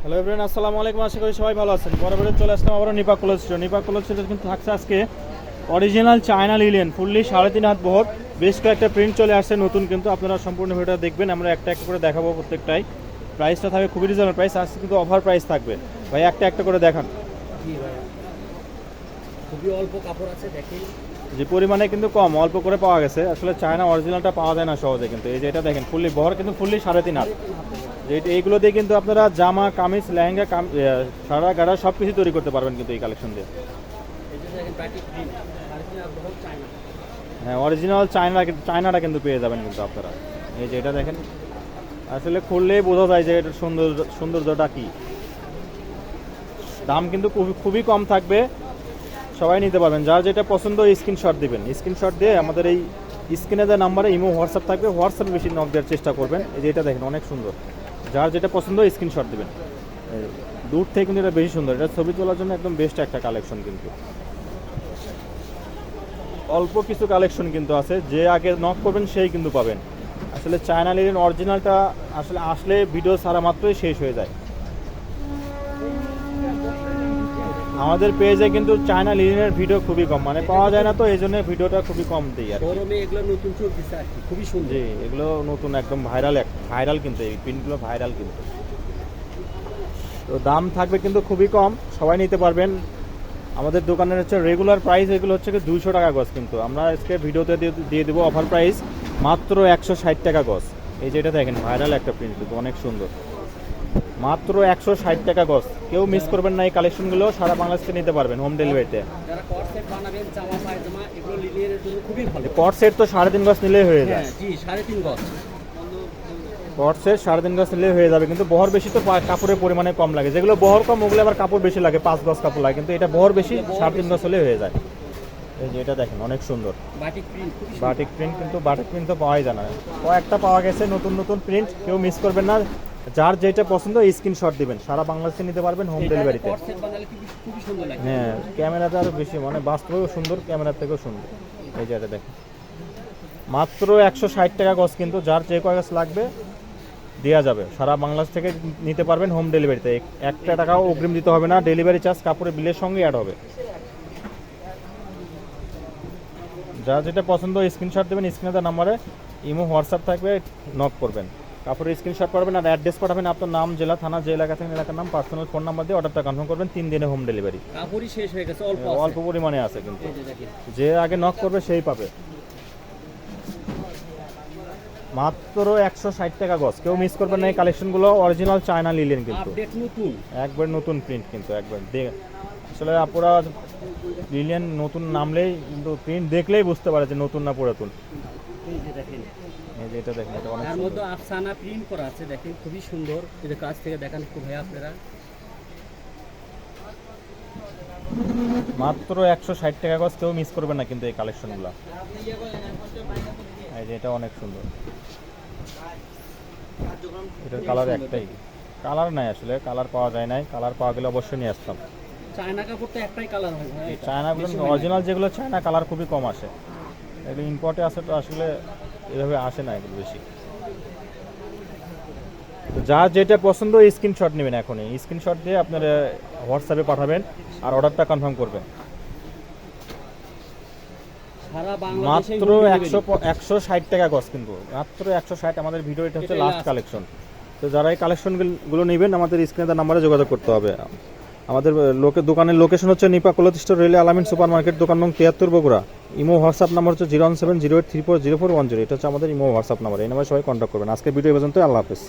Hello everyone, আসসালামু আলাইকুম। আশা করি সবাই ভালো আছেন। বরাবর চলে আসলাম আবারও Nipa cloth store. Nipa cloth স্টোরে কিন্তু থাকছে আজকে অরিজিনাল চায়না লিলেন ফুললি 3.5 হাত বহর বেশ কয়েকটা প্রিন্ট চলে আসছে নতুন, কিন্তু আপনারা সম্পূর্ণ ভিডিওটা দেখবেন। আমরা একটা একটা করে দেখাবো প্রত্যেকটাই। প্রাইসটা থাকবে খুবই রিজনেবল প্রাইস, আজকে কিন্তু অফার প্রাইস থাকবে। ভাই একটা একটা করে দেখান। জি ভাইয়া, খুবই অল্প কাপড় আছে দেখেন, যে পরিমাণে কিন্তু কম, অল্প করে পাওয়া গেছে। আসলে চায়না অরিজিনালটা পাওয়া যায় না সহজে, কিন্তু এই যে এটা দেখেন ফুললি বহর কিন্তু ফুললি 3.5 হাত। যে এইগুলো দিয়ে কিন্তু আপনারা জামা, কামিজ, লেহেঙ্গা, সারা গাড়া সব কিছু তৈরি করতে পারবেন কিন্তু এই কালেকশন দিয়ে। এই যে দেখেন প্যাকেট প্রিন্ট আর কি আর বহুত চায়না। হ্যাঁ, অরিজিনাল চায়নাটা কিন্তু পেয়ে যাবেন কিন্তু আপনারা। এই যে এটা দেখেন, আসলে খুললেই বোঝা যায় যে এটার সৌন্দর্যটা কি। দাম কিন্তু খুবই কম থাকবে, সবাই নিতে পারবেন। যার যেটা পছন্দ স্ক্রিনশট দিবেন, স্ক্রিনশট দিয়ে আমাদের এই স্ক্রিনে দেওয়া নাম্বারে ইমো হোয়াটসঅ্যাপ থাকবে, হোয়াটসঅ্যাপে বেশি নক দেওয়ার চেষ্টা করবেন। এই যে এটা দেখেন অনেক সুন্দর, যার যেটা পছন্দ স্ক্রিনশট দিবেন। দূর থেকে কিন্তু এটা বেশি সুন্দর, এটা ছবি তোলার জন্য একদম বেস্ট একটা কালেকশন। কিন্তু অল্প কিছু কালেকশন কিন্তু আছে, যে আগে নক করবেন সেই কিন্তু পাবেন। আসলে চায়না লিনেন অরিজিনালটা আসলে ভিডিও ছাড়া মাত্রই শেষ হয়ে যায়। আমাদের পেজে কিন্তু চায়না লিনেনের ভিডিও খুবই কম, মানে পাওয়া যায় না, তো এই জন্য ভিডিওটা খুবই কম দিই আর কি। গরমে এগুলো নতুন চলতেছে আর কি, খুবই সুন্দর। জি, এগুলো নতুন একদম ভাইরাল কিন্তু এই প্রিন্টগুলো ভাইরাল কিন্তু। তো দাম থাকবে কিন্তু খুবই কম, সবাই নিতে পারবেন। আমাদের দোকানের হচ্ছে রেগুলার প্রাইস এগুলো হচ্ছে 200 টাকা গজ, কিন্তু আমরা আজকে ভিডিওতে দিয়ে দেবো অফার প্রাইস মাত্র 160 টাকা গজ। এই যেটা দেখেন ভাইরাল একটা প্রিন্ট কিন্তু অনেক সুন্দর, মাত্র 160 টাকা গজ। কেউ মিস করবেন না, এই কালেকশনগুলো সারা বাংলাদেশে নিতে পারবেন হোম ডেলিভারিতে। যারা কট সেট বানাবেন, জামা পায়জামা, এগুলো লিলিয়ানের জন্য খুবই ভালো। কট সেট তো 3.5 গজ নিলেই হয়ে যায়। হ্যাঁ জি, 3.5 গজ। কট সেট 3.5 গজ নিলেই হয়ে যাবে, কিন্তু বহর বেশি তো কাপড়ের পরিমাণে কম লাগে। যেগুলো বহর কম ওগুলো আবার কাপড় বেশি লাগে, 5 গজ কাপড় লাগে, কিন্তু এটা বহর বেশি 3.5 গজ হলে হয়ে যায়। এই যে এটা দেখেন অনেক সুন্দর বাটিক প্রিন্ট, খুবই সুন্দর। বাটিক প্রিন্ট, কিন্তু বাটিক প্রিন্ট তো পাওয়াই যায় না। কয়েকটা পাওয়া গেছে নতুন নতুন প্রিন্ট, কেউ মিস করবেন না। যার যেটা পছন্দ স্ক্রিনশট দিবেন, সারা বাংলাদেশে নিতে পারবেন হোম ডেলিভারিতে। কট সেট বানালে খুবই সুন্দর লাগে। হ্যাঁ, ক্যামেরাতে আরও বেশি, মানে বাস্তবেও সুন্দর, ক্যামেরার থেকেও সুন্দর। এই যে এটা দেখেন মাত্র 160 টাকা গজ, কিন্তু যার যে কয় গজ লাগবে দেওয়া যাবে। সারা বাংলাদেশ থেকে নিতে পারবেন হোম ডেলিভারিতে, 1 টাকাও অগ্রিম দিতে হবে না। ডেলিভারি চার্জ কাপড়ের বিলের সঙ্গে অ্যাড হবে। যার যেটা পছন্দ স্ক্রিনশট দেবেন, স্ক্রিনে নাম্বারে ইমো হোয়াটসঅ্যাপ থাকবে, নক করবেন, কাপড়ের স্ক্রিনশট পাঠাবেন আর অ্যাড্রেস পাঠাবেন, আপনার নাম, জেলা, থানা, যে এলাকা থেকে এলাকার নাম, পার্সোনাল ফোন নাম্বার দিয়ে অর্ডারটা কনফার্ম করবেন। 3 দিনে হোম ডেলিভারি। কাপড়ই শেষ হয়ে গেছে, অল্প পরিমাণে আছে কিন্তু, এই যে দেখেন যে আগে নক করবে সেই পাবে। মাত্র 160 টাকা গজ, কেউ মিস করবেন না। এই কালেকশনগুলো অরিজিনাল চায়না লিলেন কিন্তু, আপডেট নতুন, একবার নতুন প্রিন্ট কিন্তু একবার আসলে আপনারা লিলেন নতুন নামলেই কিন্তু প্রিন্ট দেখলেই বুঝতে পারে যে নতুন না পুরাতন। এই যে দেখেন, এই যে এটা দেখেন, এটা অনেক তার সুন্দর। মধ্যে আফসানা প্রিন্ট করা আছে, দেখেন খুবই সুন্দর। এই যে কাছ থেকে দেখান একটু ভাই আপনারা। মাত্র 160 টাকা গজ, কেউ মিস করবেন না কিন্তু এই কালেকশনগুলো। এই যে এটা অনেক সুন্দর, এটার কালার একটাই, কালার নাই আসলে, কালার পাওয়া যায় নাই। কালার পাওয়া গেলে অবশ্যই নিয়ে আসতাম। চায়না কাপড় তো একটাই কালার হয় ভাই, চায়নাগুলো অরিজিনাল যেগুলো চায়না কালার খুবই কম আসে, এগুলো ইম্পোর্টে আসে, তো আসলে এভাবে আসে না এগুলো বেশি। তো যার যেটা পছন্দ স্ক্রিনশট নেবেন, এখনই স্ক্রিনশট দিয়ে আপনার হোয়াটসঅ্যাপে পাঠাবেন আর অর্ডারটা কনফার্ম করবেন। সারা বাংলাদেশে মাত্র 160 টাকা গজ, কিন্তু মাত্র 160। আমাদের ভিডিও এটা হচ্ছে লাস্ট কালেকশন। তো যারা এই কালেকশনগুলো নেবেন আমাদের স্ক্রিনে তার নাম্বারে যোগাযোগ করতে হবে। আমাদের দোকানের লোকেশন হচ্ছে নিপা ক্লথ স্টোর, রেলে আলামিন সুপার মার্কেট, দোকান নং 73, বগুড়া। ইমো হোয়াটসঅ্যাপ নাম্বার হচ্ছে 01708340410। এটা হচ্ছে আমাদের ইমো হোয়াটসঅ্যাপ নাম্বার, এই নাম্বারে সবাই কন্ট্যাক্ট করবেন। আজকে ভিডিও পর্যন্ত, আল্লাহ হাফেজ।